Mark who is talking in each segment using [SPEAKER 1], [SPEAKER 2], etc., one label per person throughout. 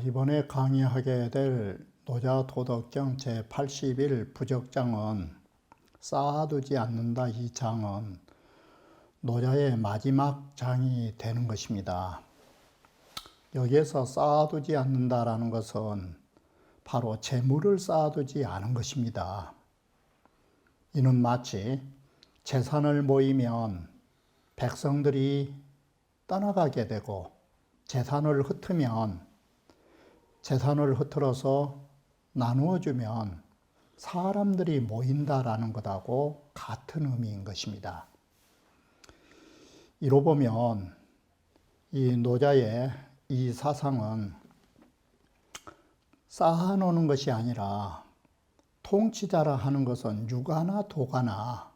[SPEAKER 1] 이번에 강의하게 될 노자도덕경 제81 부적장은 쌓아두지 않는다. 이 장은 노자의 마지막 장이 되는 것입니다. 여기에서 쌓아두지 않는다라는 것은 바로 재물을 쌓아두지 않은 것입니다. 이는 마치 재산을 모이면 백성들이 떠나가게 되고 재산을 흩어서 나누어주면 사람들이 모인다라는 것하고 같은 의미인 것입니다. 이로 보면 이 노자의 이 사상은 쌓아놓는 것이 아니라 통치자라 하는 것은 유가나 도가나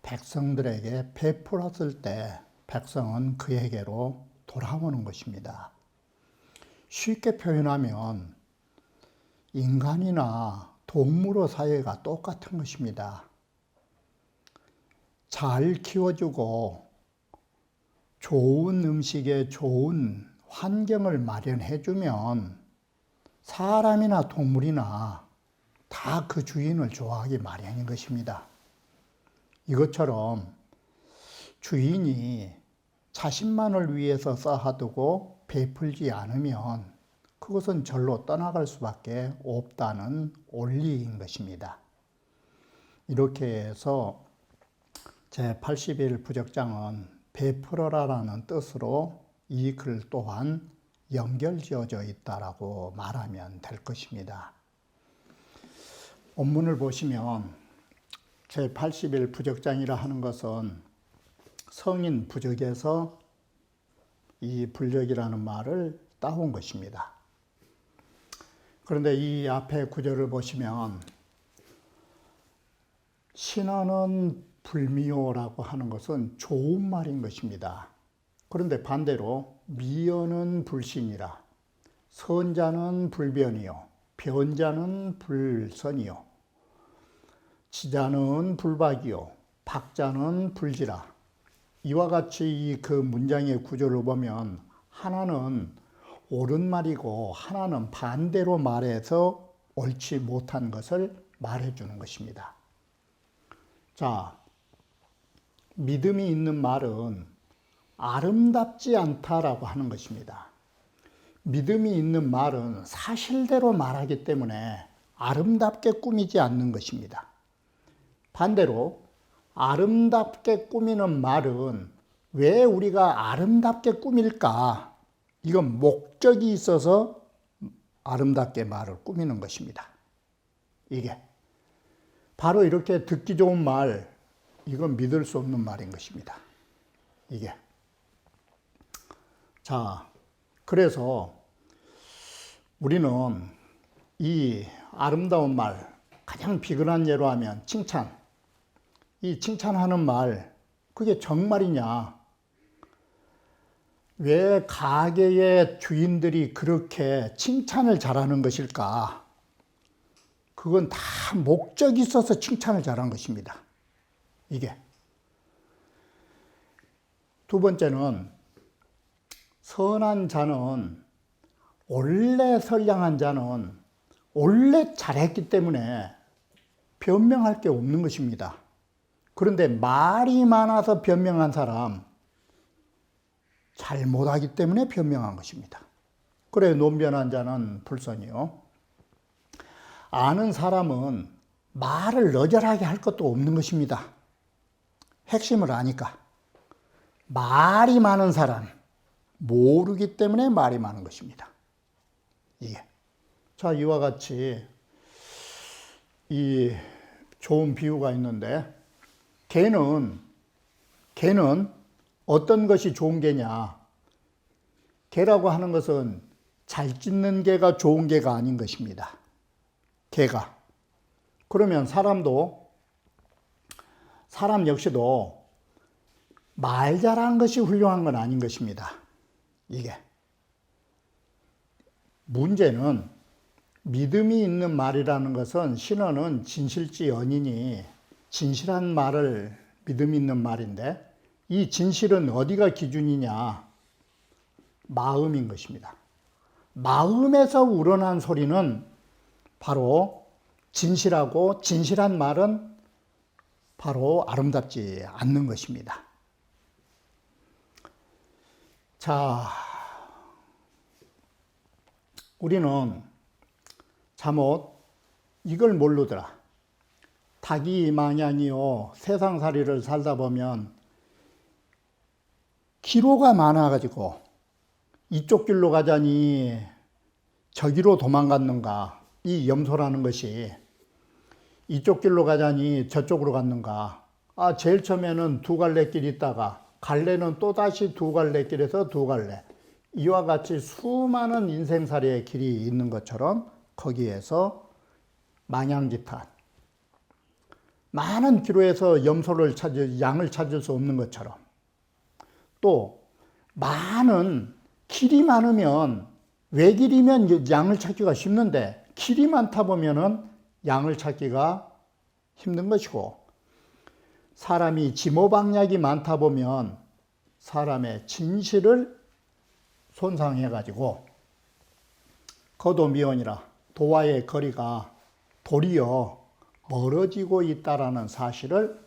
[SPEAKER 1] 백성들에게 베풀었을 때 백성은 그에게로 돌아오는 것입니다. 쉽게 표현하면 인간이나 동물의 사회가 똑같은 것입니다. 잘 키워주고 좋은 음식에 좋은 환경을 마련해주면 사람이나 동물이나 다 그 주인을 좋아하기 마련인 것입니다. 이것처럼 주인이 자신만을 위해서 쌓아두고 베풀지 않으면 그것은 절로 떠나갈 수밖에 없다는 원리인 것입니다. 이렇게 해서 제81 부적장은 베풀어라라는 뜻으로 이 글 또한 연결지어져 있다라고 말하면 될 것입니다. 원문을 보시면 제81 부적장이라 하는 것은 성인 부적에서 이 불적이라는 말을 따온 것입니다. 그런데 이 앞에 구절을 보시면 신하는 불미호라고 하는 것은 좋은 말인 것입니다. 그런데 반대로 미연은 불신이라 선자는 불변이요 변자는 불선이요 지자는 불박이요 박자는 불지라. 이와 같이 그 문장의 구조를 보면 하나는 옳은 말이고 하나는 반대로 말해서 옳지 못한 것을 말해주는 것입니다. 자, 믿음이 있는 말은 아름답지 않다라고 하는 것입니다. 믿음이 있는 말은 사실대로 말하기 때문에 아름답게 꾸미지 않는 것입니다. 반대로 아름답게 꾸미는 말은 왜 우리가 아름답게 꾸밀까? 이건 목적이 있어서 아름답게 말을 꾸미는 것입니다. 이게 바로 이렇게 듣기 좋은 말, 이건 믿을 수 없는 말인 것입니다. 이게. 자, 그래서 우리는 이 아름다운 말, 가장 비근한 예로 하면 칭찬. 이 칭찬하는 말, 그게 정말이냐? 왜 가게의 주인들이 그렇게 칭찬을 잘하는 것일까? 그건 다 목적이 있어서 칭찬을 잘한 것입니다. 이게. 두 번째는 선한 자는, 원래 선량한 자는 원래 잘했기 때문에 변명할 게 없는 것입니다. 그런데 말이 많아서 변명한 사람, 잘못하기 때문에 변명한 것입니다. 그래 논변한 자는 불선이요. 아는 사람은 말을 너절하게 할 것도 없는 것입니다. 핵심을 아니까. 말이 많은 사람, 모르기 때문에 말이 많은 것입니다. 이게. 자, 이와 같이 이 좋은 비유가 있는데, 개는 어떤 것이 좋은 개냐? 개라고 하는 것은 잘 짖는 개가 좋은 개가 아닌 것입니다. 개가. 그러면 사람도 사람 역시도 말 잘하는 것이 훌륭한 건 아닌 것입니다. 이게. 문제는 믿음이 있는 말이라는 것은 신어는 진실지 연인이 진실한 말을 믿음 있는 말인데 이 진실은 어디가 기준이냐? 마음인 것입니다. 마음에서 우러난 소리는 바로 진실하고 진실한 말은 바로 아름답지 않는 것입니다. 자, 우리는 잠옷 이걸 모르더라. 닭이 마냥이요 세상살이를 살다 보면 기로가 많아가지고 이쪽 길로 가자니 저기로 도망갔는가, 이 염소라는 것이 이쪽 길로 가자니 저쪽으로 갔는가, 제일 처음에는 두 갈래 길 있다가 갈래는 또다시 두 갈래 길에서 두 갈래, 이와 같이 수많은 인생살이의 길이 있는 것처럼 거기에서 망양지탄 많은 기로에서 양을 찾을 수 없는 것처럼 또 많은 길이 많으면 외길이면 양을 찾기가 쉽는데 길이 많다 보면은 양을 찾기가 힘든 것이고 사람이 지모방약이 많다 보면 사람의 진실을 손상해가지고 거도미원이라 도와의 거리가 도리어 멀어지고 있다라는 사실을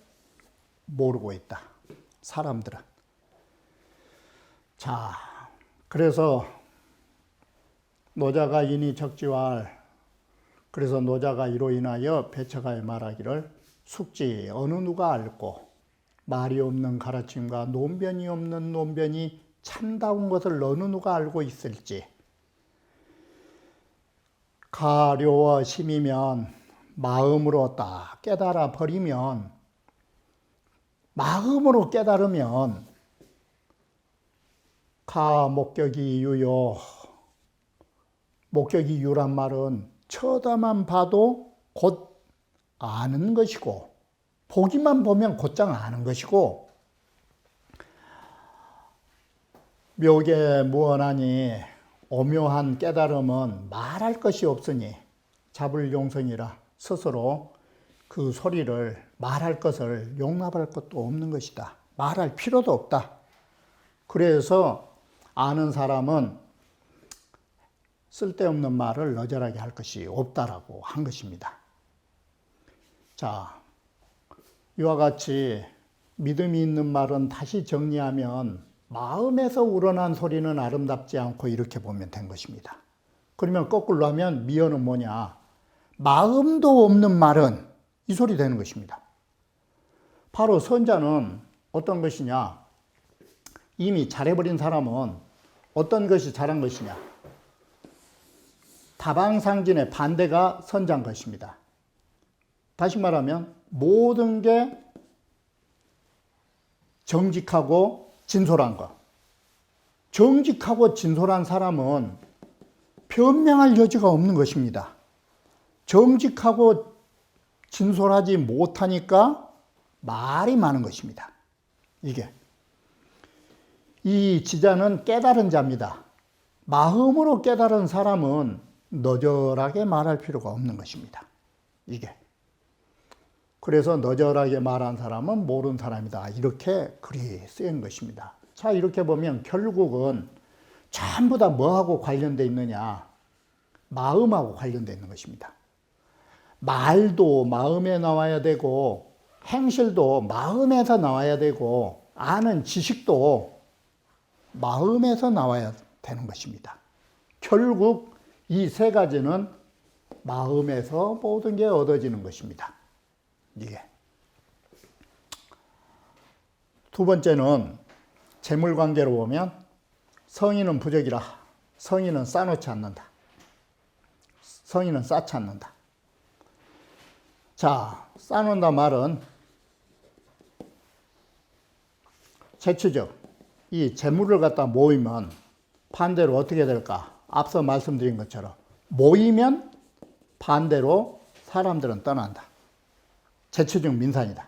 [SPEAKER 1] 모르고 있다. 사람들은. 자, 그래서 노자가 이니 적지왈, 그래서 노자가 이로 인하여 배처가에 말하기를 숙지 어느 누가 알고 말이 없는 가르침과 논변이 없는 논변이 참다운 것을 어느 누가 알고 있을지. 가려워 심이면 마음으로 딱 깨달아 버리면, 마음으로 깨달으면 목격이 유요, 목격이 유란 말은 쳐다만 봐도 곧 아는 것이고 보기만 보면 곧장 아는 것이고 묘계 무언하니 오묘한 깨달음은 말할 것이 없으니 잡을 용성이라 스스로 그 소리를 말할 것을 용납할 것도 없는 것이다. 말할 필요도 없다. 그래서 아는 사람은 쓸데없는 말을 너절하게 할 것이 없다라고 한 것입니다. 자, 이와 같이 믿음이 있는 말은 다시 정리하면 마음에서 우러난 소리는 아름답지 않고 이렇게 보면 된 것입니다. 그러면 거꾸로 하면 미어는 뭐냐? 마음도 없는 말은 이 소리 되는 것입니다. 바로 선자는 어떤 것이냐? 이미 잘해버린 사람은 어떤 것이 잘한 것이냐? 다방상진의 반대가 선자인 것입니다. 다시 말하면 모든 게 정직하고 진솔한 것. 정직하고 진솔한 사람은 변명할 여지가 없는 것입니다. 정직하고 진솔하지 못하니까 말이 많은 것입니다. 이게. 이 지자는 깨달은 자입니다. 마음으로 깨달은 사람은 너절하게 말할 필요가 없는 것입니다. 이게. 그래서 너절하게 말한 사람은 모르는 사람이다. 이렇게 글이 쓰인 것입니다. 자, 이렇게 보면 결국은 전부 다 뭐하고 관련되어 있느냐? 마음하고 관련되어 있는 것입니다. 말도 마음에 나와야 되고 행실도 마음에서 나와야 되고 아는 지식도 마음에서 나와야 되는 것입니다. 결국 이 세 가지는 마음에서 모든 게 얻어지는 것입니다. 이게. 두 번째는 재물관계로 보면 성인은 부적이라 성인은 쌓놓지 않는다. 성인은 쌓지 않는다. 자, 쌓는다 말은 재치적. 이 재물을 갖다 모이면 반대로 어떻게 될까? 앞서 말씀드린 것처럼 모이면 반대로 사람들은 떠난다. 재치적 민산이다.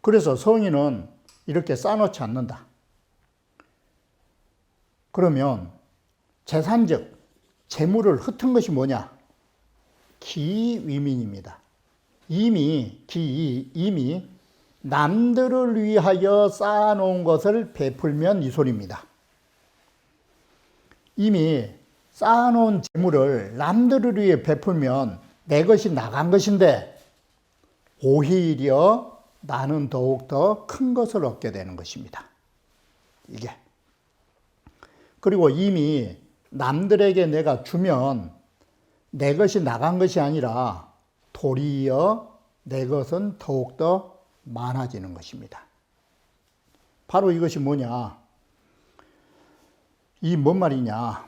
[SPEAKER 1] 그래서 성인은 이렇게 쌓아놓지 않는다. 그러면 재산적 재물을 흩은 것이 뭐냐? 기위민입니다. 이미 남들을 위하여 쌓아놓은 것을 베풀면 이 소리입니다. 이미 쌓아놓은 재물을 남들을 위해 베풀면 내 것이 나간 것인데 오히려 나는 더욱더 큰 것을 얻게 되는 것입니다. 이게. 그리고 이미 남들에게 내가 주면 내 것이 나간 것이 아니라 도리어 내 것은 더욱더 많아지는 것입니다. 바로 이것이 뭐냐? 이 뭔 말이냐?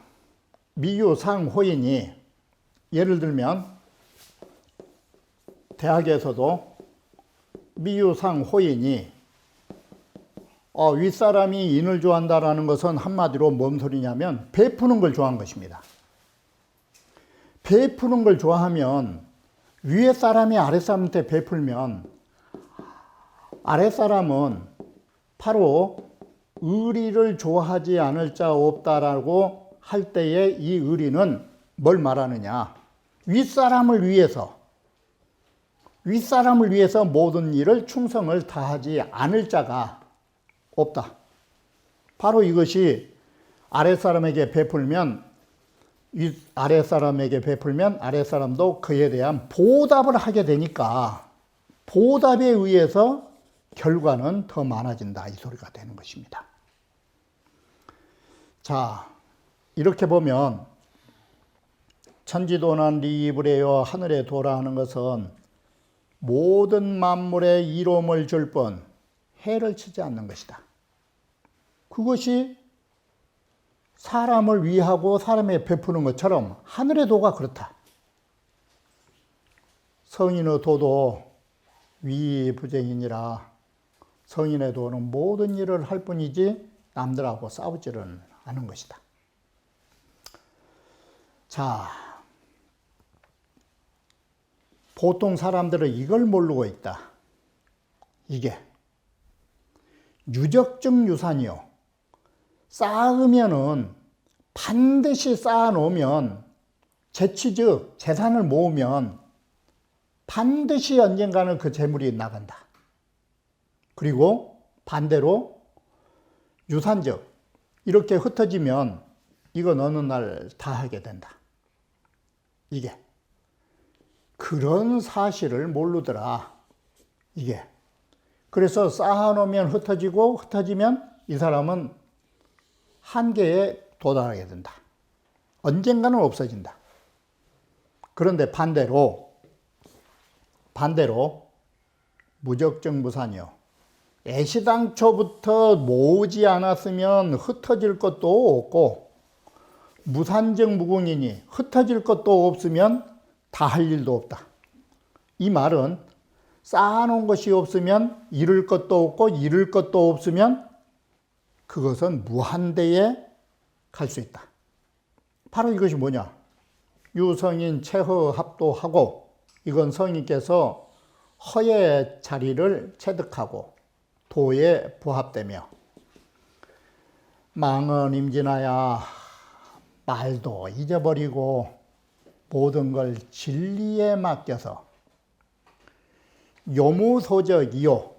[SPEAKER 1] 미유상호인이 예를 들면 대학에서도 미유상호인이 윗사람이 인을 좋아한다라는 것은 한마디로 뭔 소리냐면 베푸는 걸 좋아하는 것입니다. 베푸는 걸 좋아하면 위에 사람이 아랫사람한테 베풀면 아랫사람은 바로 의리를 좋아하지 않을 자 없다라고 할 때에 이 의리는 뭘 말하느냐? 윗사람을 위해서 모든 일을 충성을 다하지 않을 자가 없다. 바로 이것이 아랫사람에게 베풀면 아랫사람도 그에 대한 보답을 하게 되니까 보답에 의해서 결과는 더 많아진다. 이 소리가 되는 것입니다. 자, 이렇게 보면 천지도난 리브레여 하늘에 도라 하는 것은 모든 만물에 이로움을 줄 뿐 해를 치지 않는 것이다. 그것이 사람을 위하고 사람에 베푸는 것처럼 하늘의 도가 그렇다. 성인의 도도 위부쟁이니라. 성인의 도는 모든 일을 할 뿐이지 남들하고 싸우지는 않은 것이다. 자, 보통 사람들은 이걸 모르고 있다. 이게 유적적 유산이요. 쌓으면은 반드시 쌓아놓으면 재취즉 재산을 모으면 반드시 언젠가는 그 재물이 나간다. 그리고 반대로 유산적 이렇게 흩어지면 이건 어느 날 다 하게 된다. 이게 그런 사실을 모르더라. 이게 그래서 쌓아놓으면 흩어지면 이 사람은 한계에 도달하게 된다. 언젠가는 없어진다. 그런데 반대로 무적적 무산이요. 애시당초부터 모으지 않았으면 흩어질 것도 없고 무산적 무궁이니 흩어질 것도 없으면 다 할 일도 없다. 이 말은 쌓아놓은 것이 없으면 잃을 것도 없고 잃을 것도 없으면 그것은 무한대에 갈 수 있다. 바로 이것이 뭐냐? 유성인 체허합도하고 이건 성인께서 허의 자리를 체득하고 도에 부합되며 망언 임진하야 말도 잊어버리고 모든 걸 진리에 맡겨서 요무소적이요.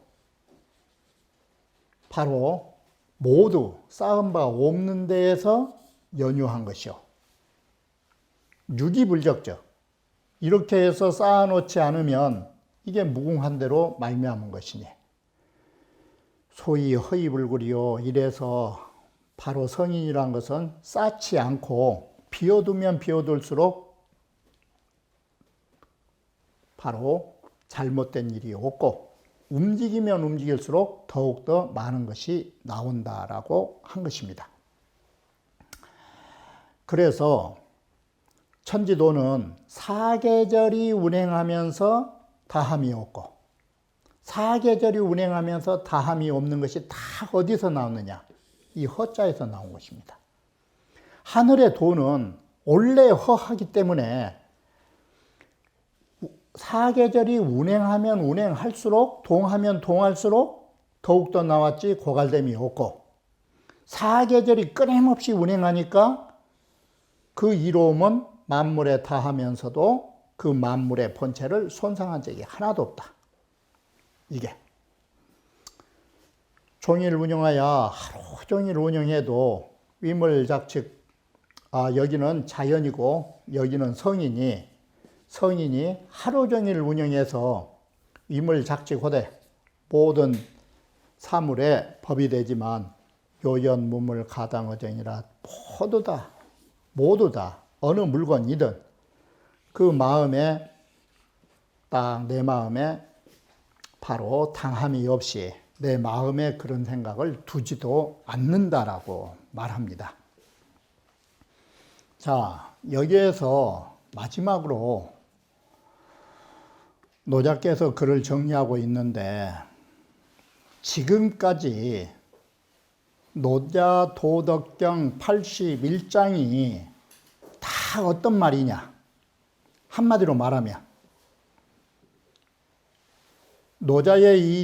[SPEAKER 1] 바로 모두 쌓은 바 없는 데에서 연유한 것이요. 유기불적적. 이렇게 해서 쌓아놓지 않으면 이게 무궁한 대로 말미암은 것이니. 소위 허이불굴이요. 이래서 바로 성인이란 것은 쌓지 않고 비워두면 비워둘수록 바로 잘못된 일이 없고 움직이면 움직일수록 더욱더 많은 것이 나온다라고 한 것입니다. 그래서 천지도는 사계절이 운행하면서 다함이 없고 사계절이 운행하면서 다함이 없는 것이 다 어디서 나오느냐? 이 허자에서 나온 것입니다. 하늘의 도는 원래 허하기 때문에 사계절이 운행하면 운행할수록, 동하면 동할수록 더욱더 나왔지 고갈됨이 없고, 사계절이 끊임없이 운행하니까 그 이로움은 만물에 다하면서도 그 만물의 본체를 손상한 적이 하나도 없다. 이게 종일 운영하여 하루 종일 운영해도 위물작측, 여기는 자연이고 여기는 성인이 하루 종일 운영해서 위물작측하되 모든 사물의 법이 되지만 요연무물 가당어정이라 모두 다 어느 물건이든 그 마음에 딱 내 마음에 바로 당함이 없이 내 마음에 그런 생각을 두지도 않는다라고 말합니다. 자, 여기에서 마지막으로 노자께서 글을 정리하고 있는데, 지금까지 노자 도덕경 81장이 다 어떤 말이냐? 한마디로 말하면 노자의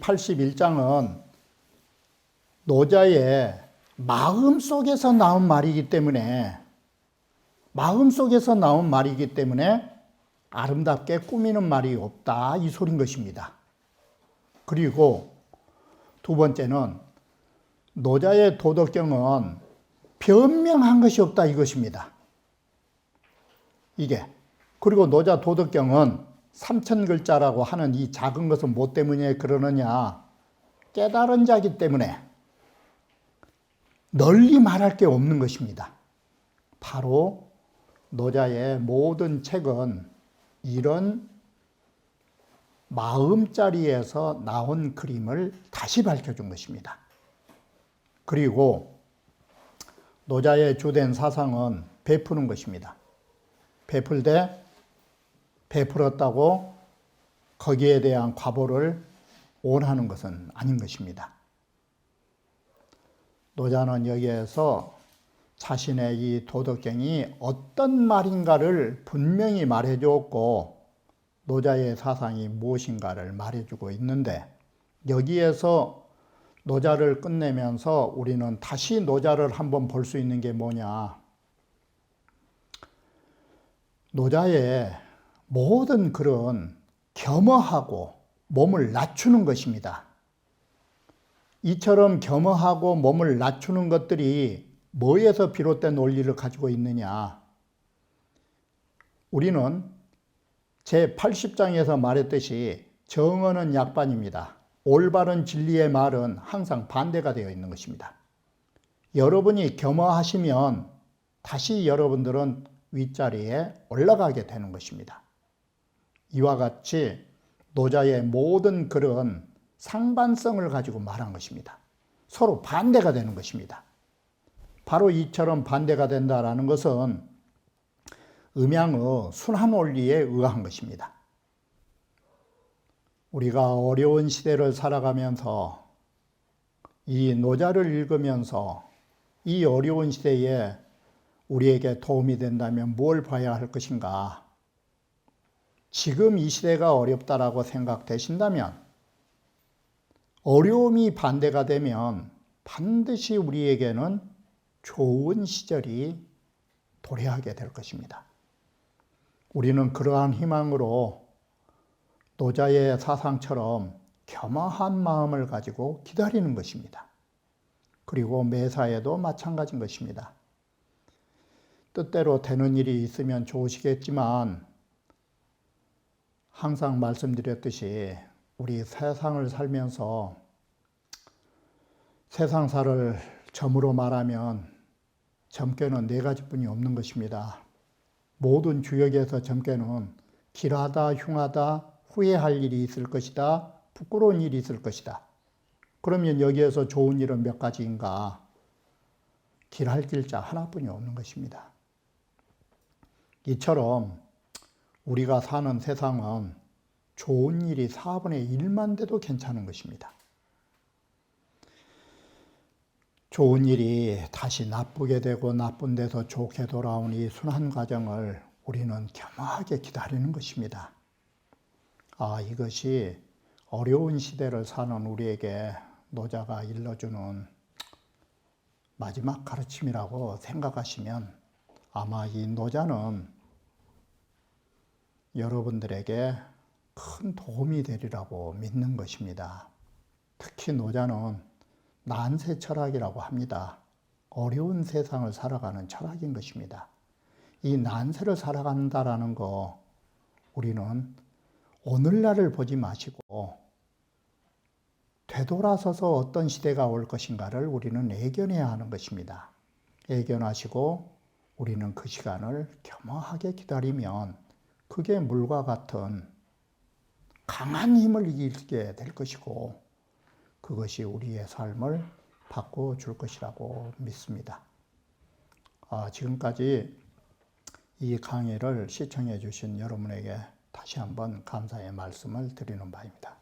[SPEAKER 1] 81장은 노자의 마음속에서 나온 말이기 때문에 아름답게 꾸미는 말이 없다, 이 소린 것입니다. 그리고 두 번째는 노자의 도덕경은 변명한 것이 없다, 이것입니다. 이게. 그리고 노자 도덕경은 3000글자라고 하는 이 작은 것은 뭐 때문에 그러느냐? 깨달은 자이기 때문에 널리 말할 게 없는 것입니다. 바로 노자의 모든 책은 이런 마음자리에서 나온 그림을 다시 밝혀준 것입니다. 그리고 노자의 주된 사상은 베푸는 것입니다. 베풀되 베풀었다고 거기에 대한 과보를 원하는 것은 아닌 것입니다. 노자는 여기에서 자신의 이 도덕경이 어떤 말인가를 분명히 말해주었고 노자의 사상이 무엇인가를 말해주고 있는데, 여기에서 노자를 끝내면서 우리는 다시 노자를 한번 볼 수 있는 게 뭐냐? 노자의 모든 글은 겸허하고 몸을 낮추는 것입니다. 이처럼 겸허하고 몸을 낮추는 것들이 뭐에서 비롯된 논리를 가지고 있느냐? 우리는 제80장에서 말했듯이 정언은 약반입니다. 올바른 진리의 말은 항상 반대가 되어 있는 것입니다. 여러분이 겸허하시면 다시 여러분들은 윗자리에 올라가게 되는 것입니다. 이와 같이 노자의 모든 글은 상반성을 가지고 말한 것입니다. 서로 반대가 되는 것입니다. 바로 이처럼 반대가 된다는 것은 음양의 순환 원리에 의한 것입니다. 우리가 어려운 시대를 살아가면서 이 노자를 읽으면서 이 어려운 시대에 우리에게 도움이 된다면 뭘 봐야 할 것인가? 지금 이 시대가 어렵다라고 생각되신다면, 어려움이 반대가 되면 반드시 우리에게는 좋은 시절이 도래하게 될 것입니다. 우리는 그러한 희망으로 노자의 사상처럼 겸허한 마음을 가지고 기다리는 것입니다. 그리고 매사에도 마찬가지인 것입니다. 뜻대로 되는 일이 있으면 좋으시겠지만 항상 말씀드렸듯이 우리 세상을 살면서 세상사를 점으로 말하면 점괘는 4가지뿐이 없는 것입니다. 모든 주역에서 점괘는 길하다, 흉하다, 후회할 일이 있을 것이다, 부끄러운 일이 있을 것이다. 그러면 여기에서 좋은 일은 몇 가지인가? 길할 길자 하나뿐이 없는 것입니다. 이처럼 우리가 사는 세상은 좋은 일이 4분의 1만 돼도 괜찮은 것입니다. 좋은 일이 다시 나쁘게 되고 나쁜 데서 좋게 돌아온 이 순환 과정을 우리는 겸허하게 기다리는 것입니다. 이것이 어려운 시대를 사는 우리에게 노자가 일러주는 마지막 가르침이라고 생각하시면 아마 이 노자는 여러분들에게 큰 도움이 되리라고 믿는 것입니다. 특히 노자는 난세 철학이라고 합니다. 어려운 세상을 살아가는 철학인 것입니다. 이 난세를 살아간다라는 거 우리는 오늘날을 보지 마시고 되돌아서서 어떤 시대가 올 것인가를 우리는 예견해야 하는 것입니다. 예견하시고 우리는 그 시간을 겸허하게 기다리면 그게 물과 같은 강한 힘을 이기게 될 것이고 그것이 우리의 삶을 바꿔줄 것이라고 믿습니다. 지금까지 이 강의를 시청해 주신 여러분에게 다시 한번 감사의 말씀을 드리는 바입니다.